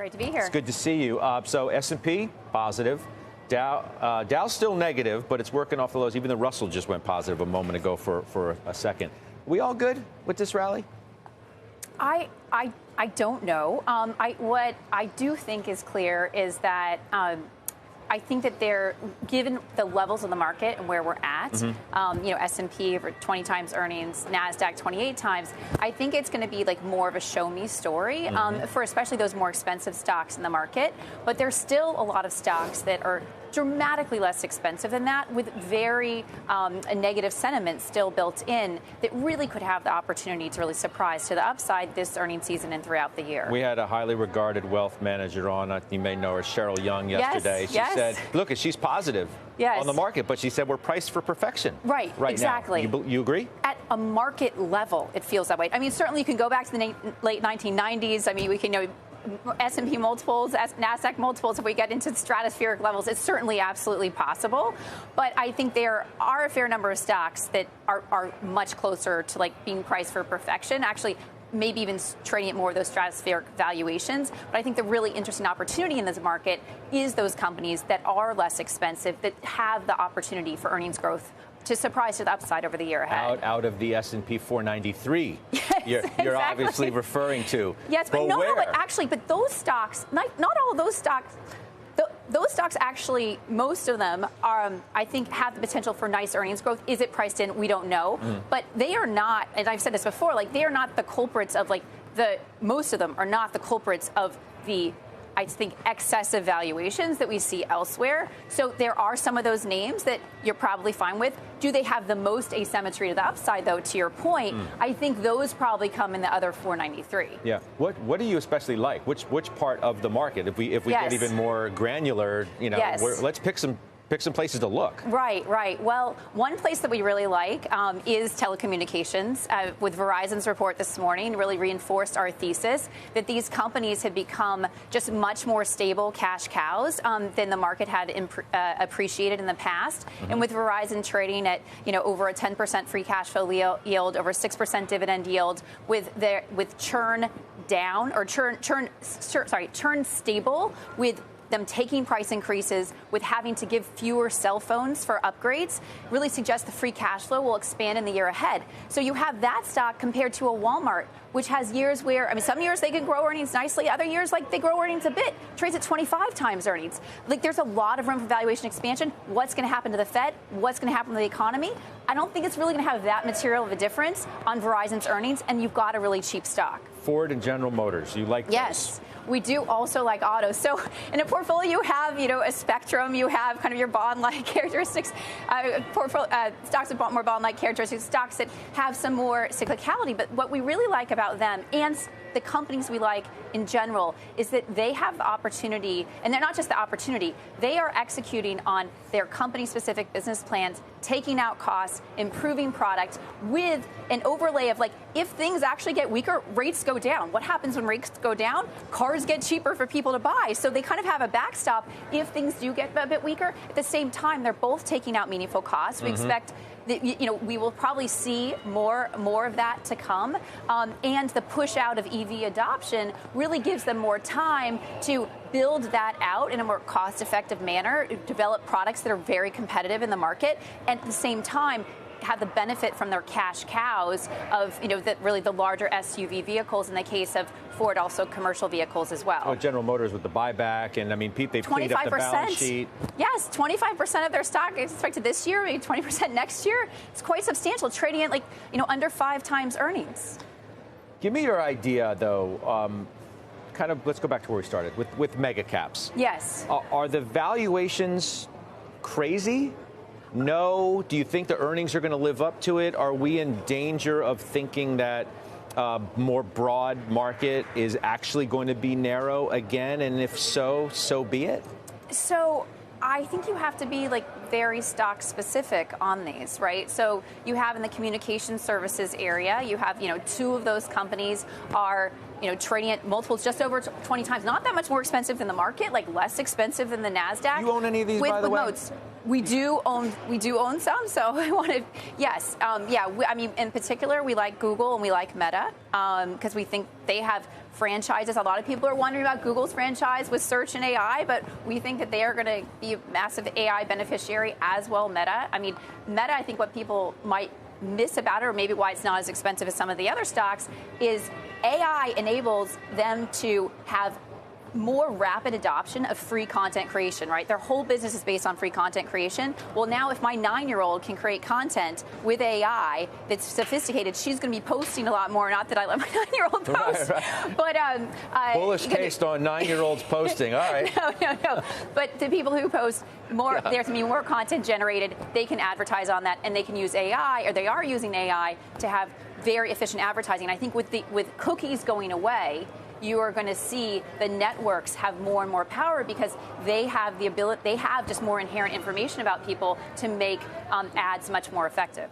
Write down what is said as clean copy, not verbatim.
Great to be here. It's good to see you. So S&P, positive. Dow's still negative, but it's working off the lows. Even the Russell just went positive a moment ago for a second. We all good with this rally? I don't know. What I do think is clear is that I think that they're, given the levels of the market and where we're at, S&P over 20 times earnings, NASDAQ 28 times, I think it's going to be like more of a show me story for especially those more expensive stocks in the market. But there's still a lot of stocks that are dramatically less expensive than that, with very negative sentiment still built in, that really could have the opportunity to really surprise to the upside this earnings season and throughout the year. We had a highly regarded wealth manager on, you may know her, Cheryl Young, yesterday. She said, look, she's positive on the market, but she said we're priced for perfection. Right exactly. Now. You agree? At a market level, it feels that way. I mean, certainly you can go back to the late 1990s. I mean, we can, S&P multiples, NASDAQ multiples, if we get into stratospheric levels, it's certainly absolutely possible. But I think there are a fair number of stocks that are much closer to like being priced for perfection, actually maybe even trading at more of those stratospheric valuations. But I think the really interesting opportunity in this market is those companies that are less expensive, that have the opportunity for earnings growth to surprise to the upside over the year ahead. Out of the S&P 493, yes, you're obviously referring to. Yes, but but those stocks, not all of those stocks, those stocks actually, most of them are, I think, have the potential for nice earnings growth. Is it priced in? We don't know. But they are not, and I've said this before, like they are not the culprits of most of them are not the culprits of the, I think, excessive valuations that we see elsewhere. So there are some of those names that you're probably fine with. Do they have the most asymmetry to the upside, though, to your point? I think those probably come in the other 493. Yeah. What do you especially like? Which part of the market? If we get even more granular, let's pick some places to look. Right. Well, one place that we really like is telecommunications. With Verizon's report this morning, really reinforced our thesis that these companies have become just much more stable cash cows than the market had appreciated in the past. And with Verizon trading at over a 10% free cash flow yield, over 6% dividend yield, with churn down or churn stable, with them taking price increases, with having to give fewer cell phones for upgrades, really suggests the free cash flow will expand in the year ahead. So you have that stock compared to a Walmart, which has years where, I mean, some years they can grow earnings nicely, other years, like, they grow earnings a bit, trades at 25 times earnings. Like, there's a lot of room for valuation expansion. What's going to happen to the Fed? What's going to happen to the economy? I don't think it's really going to have that material of a difference on Verizon's earnings, and you've got a really cheap stock. Ford and General Motors, you like those? Yes. We do also like autos. So in a portfolio, you have, a spectrum. You have kind of your bond-like characteristics, stocks with more bond-like characteristics, stocks that have some more cyclicality. But what we really like about them, and the companies we like in general, is that they have the opportunity, and they're not just the opportunity, they are executing on their company-specific business plans, taking out costs, improving product, with an overlay of, like, if things actually get weaker, rates go down. What happens when rates go down? Cars get cheaper for people to buy. So they kind of have a backstop if things do get a bit weaker. At the same time, they're both taking out meaningful costs. We expect that, we will probably see more of that to come. And the push out of EV adoption really gives them more time to build that out in a more cost-effective manner, develop products that are very competitive in the market, and at the same time have the benefit from their cash cows of, really the larger SUV vehicles, in the case of Ford, also commercial vehicles as well. Oh, General Motors with the buyback, and I mean, they've cleaned up the balance sheet. Yes, 25% of their stock is expected this year, maybe 20% next year. It's quite substantial, trading at under 5 times earnings. Give me your idea, though. Let's go back to where we started with mega caps. Yes. Are the valuations crazy? No. Do you think the earnings are going to live up to it? Are we in danger of thinking that more broad market is actually going to be narrow again? And if so, so be it. So I think you have to be very stock specific on these, right? So you have in the communication services area, you have, 2 of those companies are, trading at multiples just over 20 times, not that much more expensive than the market, less expensive than the NASDAQ. You own any of these, by the way? Notes. We do own some, so I wanted, yes. In particular, we like Google and we like Meta because we think they have franchises. A lot of people are wondering about Google's franchise with search and AI, but we think that they are going to be a massive AI beneficiary as well. Meta. I mean, Meta, I think what people might miss about it, or maybe why it's not as expensive as some of the other stocks, is AI enables them to have more rapid adoption of free content creation, right? Their whole business is based on free content creation. Well, now if my 9-year-old can create content with AI that's sophisticated, she's going to be posting a lot more. Not that I let my 9-year-old post, right. But bullish case on 9-year-olds posting. All right. No. But the people who post more, there's going to be more content generated. They can advertise on that, and they can use AI, or they are using AI to have very efficient advertising. And I think with cookies going away, you are going to see the networks have more and more power because they have the ability, they have just more inherent information about people to make ads much more effective.